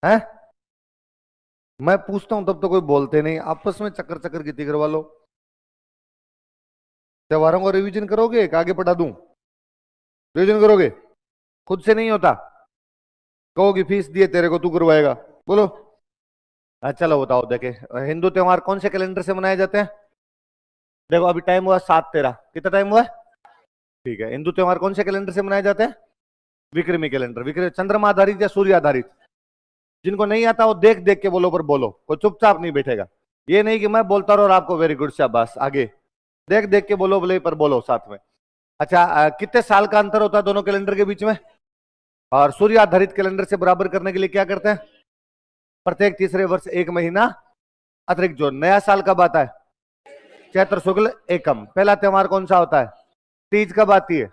है? मैं पूछता हूं तब तो कोई बोलते नहीं, आपस में चक्कर चक्कर कितनी करवा लो। त्योहारों को रिवीजन करोगे कि आगे पढ़ा दूं? रिवीजन करोगे? खुद से नहीं होता? कहोगी फीस दिए तेरे को, तू करवाएगा? बोलो। चलो बताओ, देखे हिंदू त्योहार कौन से कैलेंडर से मनाए जाते हैं? देखो अभी टाइम हुआ 7:13, कितना टाइम हुआ है? ठीक है, हिंदू त्योहार कौन से कैलेंडर से मनाए जाते हैं? विक्रमी कैलेंडर। विक्रम चंद्रमा आधारित या सूर्य आधारित? जिनको नहीं आता वो देख देख के बोलो, पर बोलो, कोई चुपचाप नहीं बैठेगा। ये नहीं कि मैं बोलता रहा और आपको वेरी गुड शाबाश आगे। देख देख के बोलो, बोले पर बोलो साथ में। अच्छा, कितने साल का अंतर होता है दोनों कैलेंडर के बीच में? और सूर्य आधारित कैलेंडर से बराबर करने के लिए क्या करते हैं? प्रत्येक तीसरे वर्ष एक महीना अतिरिक्त जो नया साल कब आता है? चैत्र शुक्ल एकम। पहला त्योहार कौन सा होता है? तीज कब आती है?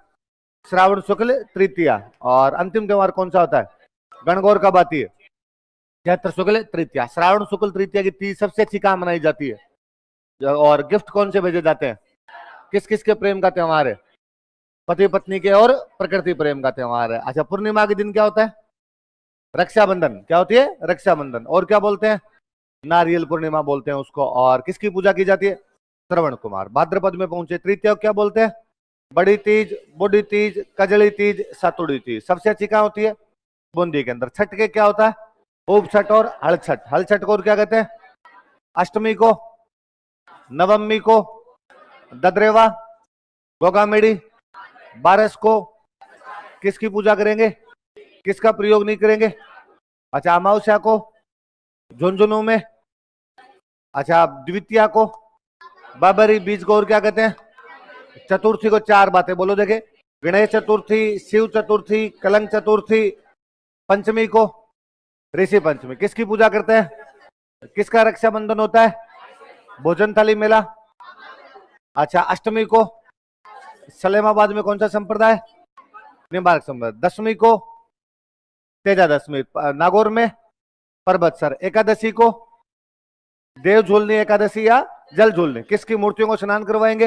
श्रावण शुक्ल तृतीया। और अंतिम त्योहार कौन सा होता है? गणगौर कब आती है? चैत्र शुक्ल तृतीया। श्रावण शुक्ल तृतीया की तीज सबसे अच्छी कहां मनाई जाती है? और गिफ्ट कौन से भेजे जाते हैं? किस किस के प्रेम का त्योहार है? पति पत्नी के और प्रकृति प्रेम का त्योहार है। अच्छा, पूर्णिमा के दिन क्या होता है? रक्षाबंधन। क्या होती है? रक्षाबंधन। और क्या बोलते हैं? नारियल पूर्णिमा बोलते हैं उसको। और किसकी पूजा की जाती है? श्रवण कुमार। भाद्रपद में पहुंचे तृतीया क्या बोलते हैं? बड़ी तीज, बूढ़ी तीज, कजली तीज, सतुड़ी तीज। सबसे अच्छी क्या होती है? बूंदी के अंदर। छठ के क्या होता है? ऊप छठ और हल छठ। हल छठ को और क्या कहते हैं? अष्टमी को, नवमी को ददरेवा, गोगामेड़ी, बारस को किसकी पूजा करेंगे? किसका प्रयोग नहीं करेंगे? अच्छा, अमावस्या को झुंझुनू में। अच्छा, द्वितीया को बाबरी बीज को और क्या कहते हैं? चतुर्थी को चार बातें बोलो देखे। गणेश चतुर्थी, शिव चतुर्थी, कलंक चतुर्थी। पंचमी को ऋषि पंचमी। किसकी पूजा करते हैं? किसका रक्षाबंधन होता है? भोजन थाली मेला। अच्छा, अष्टमी को सलेमाबाद में कौन सा संप्रदाय? निम्बार्क संप्रदाय। दशमी को तेजा दशमी नागौर में परबतसर। एकादशी को देव झूलनी एकादशी या जल झूलनी। किसकी मूर्तियों को स्नान करवाएंगे?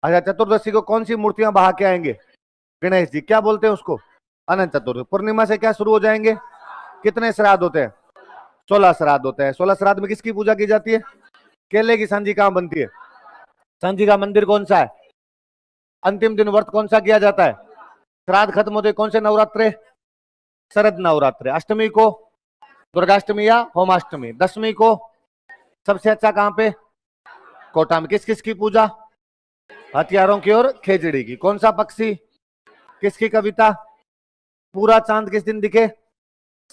अच्छा, चतुर्दशी को कौन सी मूर्तियां बहा के आएंगे? गणेश जी। क्या बोलते हैं उसको? अनंत चतुर्दशी। पूर्णिमा से क्या शुरू हो जाएंगे? कितने श्राद्ध होते हैं? 16 श्राद्ध होते हैं। 16 श्राद्ध में किसकी पूजा की जाती है? केले की सांझी कहां बनती है? सांझी का मंदिर कौन सा है? अंतिम दिन व्रत कौन सा किया जाता है? श्राद्ध खत्म होते कौन से नवरात्रे? शरद नवरात्रे। अष्टमी को दुर्गाष्टमी या होमाष्टमी। दशमी को सबसे अच्छा कहां पे? कोटा में। किस किस की पूजा? हथियारों की और खेजड़ी की। कौन सा पक्षी? किसकी कविता? पूरा चांद किस दिन दिखे?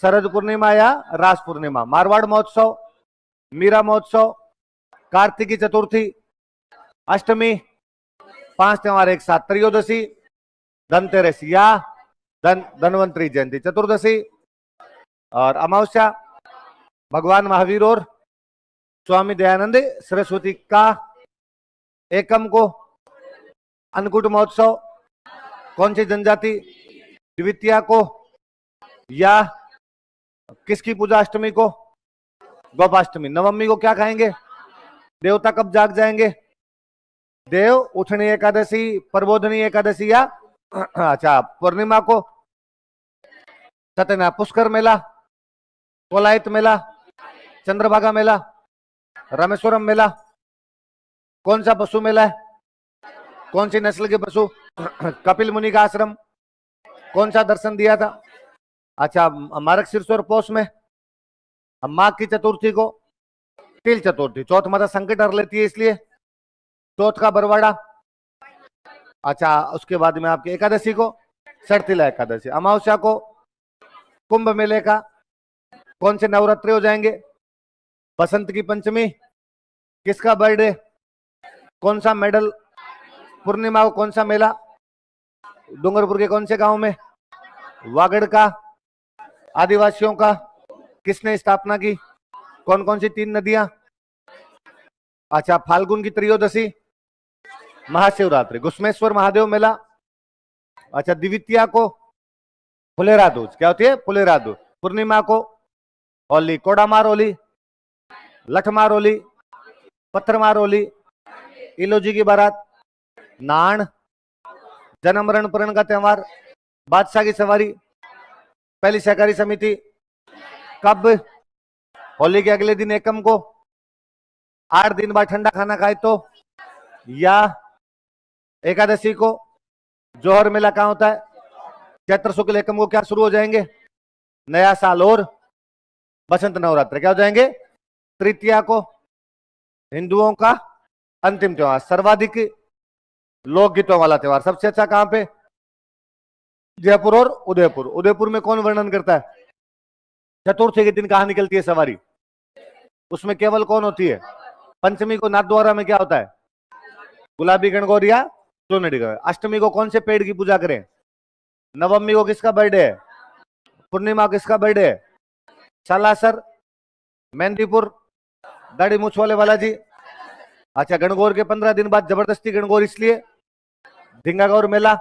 शरद पूर्णिमा या रास पूर्णिमा। मारवाड़ महोत्सव, मीरा महोत्सव, कार्तिकी चतुर्थी, अष्टमी। 5 त्योहार एक साथ। त्रयोदशी धनतेरस या धनवंतरी जयंती। चतुर्दशी और अमावस्या भगवान महावीर और स्वामी दयानंद सरस्वती का। एकम को अन्नकूट महोत्सव। कौन सी जनजाति? द्वितीया को या किसकी पूजा अष्टमी को? गोपाष्टमी। नवमी को क्या खाएंगे? देवता कब जाग जाएंगे? देव उठनी एकादशी, प्रबोधनी एकादशी या अच्छा पूर्णिमा को सत्यनारायण पुष्कर मेला, कोलायत मेला, चंद्रभागा मेला, रामेश्वरम मेला। कौन सा पशु मेला है? कौन सी नस्ल के पशु? कपिल मुनि का आश्रम। कौन सा दर्शन दिया था? अच्छा, मार्गशीर्ष और पौष में। माघ की चतुर्थी को तिल चतुर्थी। चौथ माता संकट हर लेती है इसलिए चौथ का बरवाड़ा। अच्छा, उसके बाद में आपकी एकादशी को सरतिला एकादशी। अमावस्या को कुंभ मेले का। कौन से नवरात्रि हो जाएंगे? बसंत की पंचमी। किसका बर्थडे? कौन सा मेडल? पूर्णिमा को कौन सा मेला? डूंगरपुर के कौन से गांव में? वागड़ का। आदिवासियों का। किसने स्थापना की? कौन कौन सी 3 नदियां? अच्छा, फाल्गुन की त्रयोदशी महाशिवरात्रि। घुश्मेश्वर महादेव मेला। अच्छा, द्वितीया को फुलेरा दूज। क्या होती है? फुलेरा दूज। पूर्णिमा को होली, कोडामार होली, लठमार होली, पत्थरमार होली, इलोजी की बारात, नान, जन्म मरण पूरण का त्योहार, बादशाह की सवारी, पहली सहकारी समिति, कब? होली के अगले दिन एकम को, 8 दिन बाद ठंडा खाना खाए तो, या एकादशी को। जोहर मेला कहाँ होता है? चैत्र शुक्ल एकम को क्या शुरू हो जाएंगे? नया साल और बसंत नवरात्र क्या हो जाएंगे? तृतीया को। हिंदुओं का अंतिम त्योहार, सर्वाधिक लोकगीतों वाला त्योहार, सबसे अच्छा कहां पे? जयपुर और उदयपुर। उदयपुर में कौन वर्णन करता है? चतुर्थी के दिन कहां निकलती है सवारी? उसमें केवल कौन होती है? पंचमी को नाथद्वारा में क्या होता है? गुलाबी गणगौर या चूनड़ी गणगौर। अष्टमी को कौन से पेड़ की पूजा करें? नवमी को किसका बर्थडे है? पूर्णिमा को किसका बर्थडे है? सालासर, मेहंदीपुर, दाढ़ी मूछ वाले बालाजी। अच्छा, गणगौर के 15 दिन बाद जबरदस्ती गणगौर इसलिए, धिंगागौर मेला।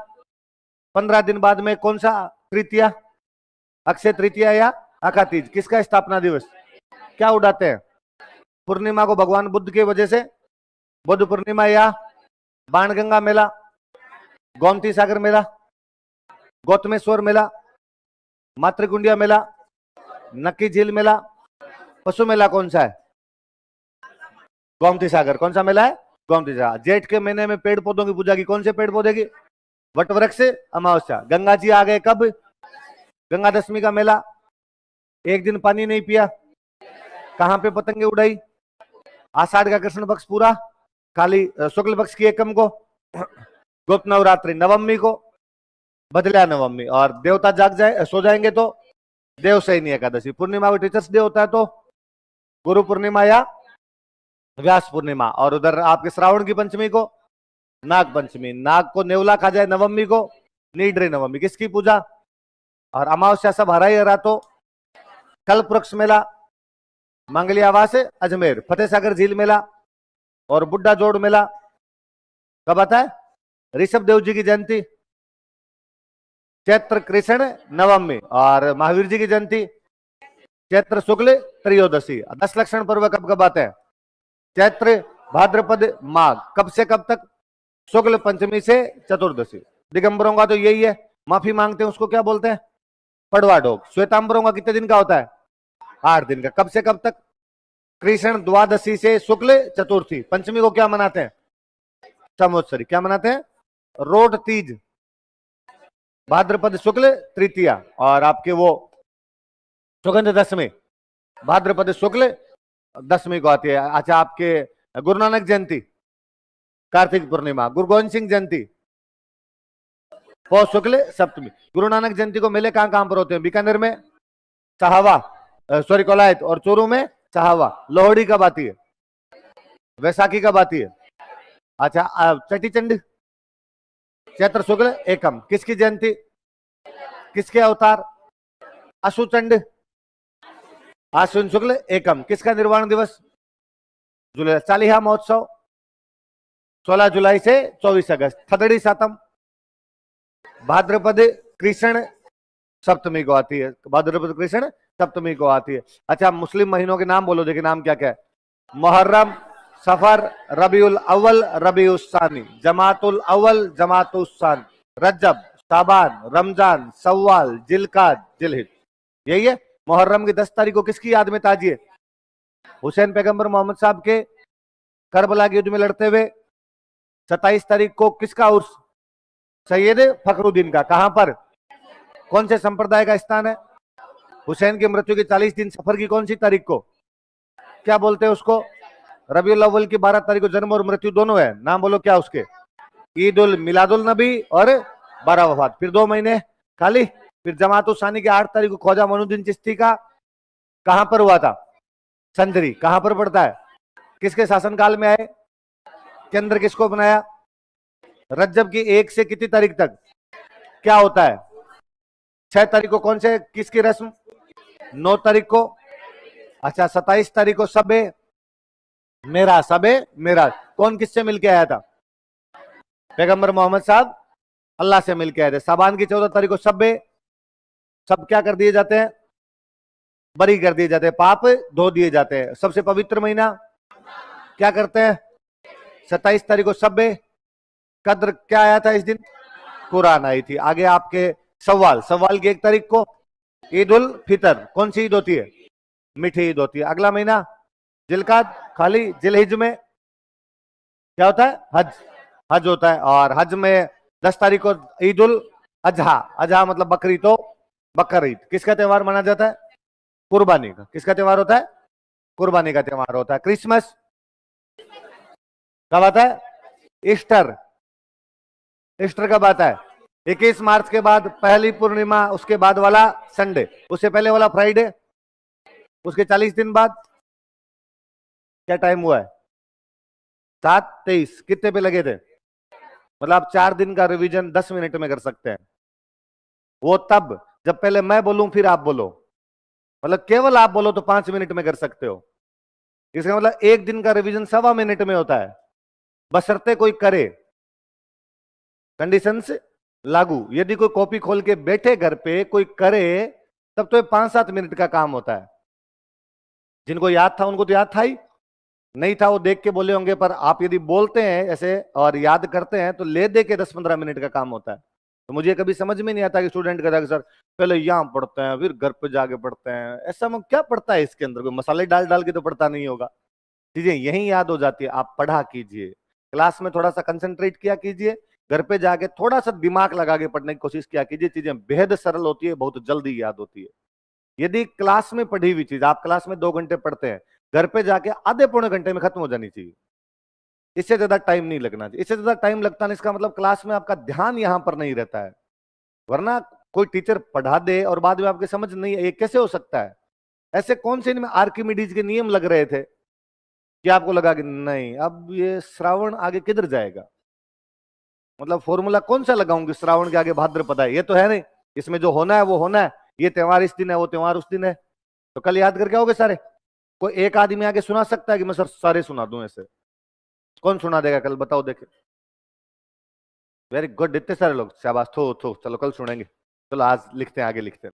15 दिन बाद में कौन सा तृतीया? अक्षय तृतीया या आका तीज। किसका स्थापना दिवस? क्या उड़ाते हैं? पूर्णिमा को भगवान बुद्ध की वजह से बुद्ध पूर्णिमा या बाणगंगा मेला, गोमती सागर मेला, गौतमेश्वर मेला, मातृकुंडिया मेला, नक्की झील मेला। पशु मेला कौन सा है? गोमती सागर। कौन सा मेला है? गोमती सागर। जेठ के महीने में पेड़ पौधों की पूजा की, कौन से पेड़ पौधे की? वट वृक्ष अमावस्या। गंगा जी आ गए कब? गंगा दशमी का मेला। एक दिन पानी नहीं पिया, कहां पे पतंगे उड़ाई? आषाढ़ का कृष्ण पक्ष पूरा, खाली शुक्ल पक्ष की एकम को, गुप्त नवरात्रि नवमी को, बदलिया नवमी। और देवता जाग जाए सो जाएंगे तो देवशयनी एकादशी। पूर्णिमा को टीचर्स डे होता है तो गुरु पूर्णिमा या व्यास पूर्णिमा। और उधर आपके श्रावण की पंचमी को नाग पंचमी। नाग को नेवला खा जाए नवमी को नीडरे नवमी। किसकी पूजा? और अमावस्या सब हरा ही हरा तो कल्प वृक्ष मेला, मंगली आवास अजमेर, फतेह सागर झील मेला और बुड्ढा जोड़ मेला कब आता है? ऋषभ देव जी की जयंती चैत्र कृष्ण नवमी। और महावीर जी की जयंती चैत्र शुक्ल त्रयोदशी। 10 लक्षण पर्व कब कब आते हैं? चैत्र, भाद्रपद, माघ। कब से कब तक? शुक्ल पंचमी से चतुर्दशी। दिगंबरों का तो यही है, माफी मांगते हैं उसको क्या बोलते हैं? पड़वा डोग। श्वेतांबरों का कितने दिन का होता है? 8 दिन का। कब से कब तक? कृष्ण द्वादशी से शुक्ल चतुर्थी। पंचमी को क्या मनाते हैं? संवत्सरी। क्या मनाते हैं? रोड तीज। भाद्रपद शुक्ल तृतीया। और आपके वो सुगंध दशमी भाद्रपद शुक्ल दशमी को आती है। अच्छा, आपके गुरु नानक जयंती कार्तिक पूर्णिमा। गुरु गोविंद सिंह जयंती पौष शुक्ल सप्तमी। गुरु नानक जयंती को मेले कहां कहां पर होते हैं? बीकानेर में चाहवा, सॉरी कोलायत, और चूरू में चाहवा। लोहड़ी कब आती है? वैसाखी कब आती है? अच्छा, चटीचंड चैत्र शुक्ल एकम। किसकी जयंती? किसके अवतार? अशुचंड आश्विन शुक्ल एकम। किसका निर्वाण दिवस? जुलाई। चालीहा महोत्सव 16 जुलाई से 24 अगस्त। थदड़ी सातम भाद्रपद कृष्ण सप्तमी को आती है। भाद्रपद कृष्ण सप्तमी को आती है। अच्छा, मुस्लिम महीनों के नाम बोलो, देखिए नाम क्या क्या है? मुहर्रम, सफर, रबीउल अव्वल, रबीउस सानी, जमातुल अव्वल, जमातुस सानी, रजब, शाबान, रमजान, सव्वाल, जिलकाद, जिलहिज। यही है। मुहर्रम की 10 तारीख को किसकी याद में ताजिए? हुसैन पैगंबर मोहम्मद साहब के करबला के युद्ध में लड़ते हुए। 27 तारीख को किसका उर्स? सैयद फखरुद्दीन का। कहां पर? कौन से संप्रदाय का स्थान है? हुसैन की मृत्यु के 40 दिन सफर की कौन सी तारीख को? क्या बोलते हैं उसको? रबीउल अव्वल की 12 तारीख को जन्म और मृत्यु दोनों है। नाम बोलो क्या उसके? ईद उल मिलादुल नबी और 12 वफात। फिर 2 महीने खाली। फिर जमात सानी की 8 तारीख को ख्वाजा मोइनुद्दीन चिश्ती का कहां पर हुआ था? संजरी। कहां पर पड़ता है? किसके शासनकाल में आए? केंद्र किसको बनाया? रज्जब की 1 से कितनी तारीख तक क्या होता है? 6 तारीख को कौन से किसकी रस्म? 9 तारीख को। अच्छा, 27 तारीख को सबे मेरा, सबे मेरा। कौन किससे मिलके आया था? पैगंबर मोहम्मद साहब अल्लाह से मिलके आए थे। साबान की 14 तारीख को सबे सब क्या कर दिए जाते हैं? बरी कर दिए जाते हैं, पाप धो दिए जाते हैं। सबसे पवित्र महीना क्या करते हैं? 27 तारीख को सबे कद्र क्या आया था इस दिन? कुरान आई थी। आगे आपके सवाल, सवाल की 1 तारीख को ईद उल फितर। कौन सी ईद होती है? मीठी ईद होती है। अगला महीना जिलकाद, खाली जिलहिज में क्या होता है? हज, हज होता है। और हज में 10 तारीख को ईद उल अजहा, अजहा मतलब बकरी, तो बकर ईद किसका त्योहार माना जाता है? कुर्बानी का। किसका त्योहार होता है? कुर्बानी का त्योहार होता है। क्रिसमस कब आता है? ईस्टर, ईस्टर कब आता है? 21 मार्च के बाद पहली पूर्णिमा, उसके बाद वाला संडे, उससे पहले वाला फ्राइडे, उसके 40 दिन बाद। क्या टाइम हुआ है? 7:23। कितने पे लगे थे? मतलब आप 4 दिन का रिवीजन 10 मिनट में कर सकते हैं। वो तब जब पहले मैं बोलूं फिर आप बोलो, मतलब केवल आप बोलो तो 5 मिनट में कर सकते हो। इसका मतलब 1 दिन का रिवीजन 1.25 मिनट में होता है, बशर्ते कोई करे। कंडीशंस लागू। यदि कोई कॉपी खोल के बैठे घर पे कोई करे तब तो 5-7 मिनट का काम होता है। जिनको याद था उनको तो याद था ही, नहीं था वो देख के बोले होंगे, पर आप यदि बोलते हैं ऐसे और याद करते हैं तो ले दे के 10-15 मिनट का काम होता है। तो मुझे कभी समझ में नहीं आता कि स्टूडेंट कहता है कि सर पहले यहाँ पढ़ते हैं फिर घर पे जाके पढ़ते हैं। ऐसा में क्या पढ़ता है इसके अंदर? कोई मसाले डाल डाल के तो पढ़ता नहीं होगा। चीजें यही याद हो जाती है। आप पढ़ा कीजिए, क्लास में थोड़ा सा कंसंट्रेट किया कीजिए, घर पे जाके थोड़ा सा दिमाग लगा के पढ़ने की कोशिश किया कीजिए। चीजें बेहद सरल होती है, बहुत जल्दी याद होती है। यदि क्लास में पढ़ी हुई चीज आप क्लास में 2 घंटे पढ़ते हैं, घर पे जाके आधे पौने घंटे में खत्म हो जानी चाहिए। इससे ज्यादा टाइम नहीं लगना चाहिए। इससे ज्यादा टाइम लगता नहीं, इसका मतलब क्लास में आपका ध्यान यहां पर नहीं रहता है। वरना कोई टीचर पढ़ा दे और बाद में आपके समझ नहीं, ये कैसे हो सकता है? ऐसे कौन से इनमें आर्किमिडीज के नियम लग रहे थे कि आपको लगा कि नहीं अब ये श्रावण आगे किधर जाएगा? मतलब फॉर्मूला कौन सा लगाऊं कि श्रावण के आगे भाद्रपद है? ये तो है नहीं। इसमें जो होना है वो होना है। ये त्योहार इस दिन है, वो त्योहार उस दिन है। तो कल याद करके आओगे सारे? कोई एक आदमी आके सुना सकता है कि मैं सर सारे सुना दूं ऐसे? कौन सुना देगा कल? बताओ देखे। वेरी गुड, इतने सारे लोग, शाबाश। थो चलो कल सुनेंगे। चलो आज लिखते हैं, आगे लिखते हैं।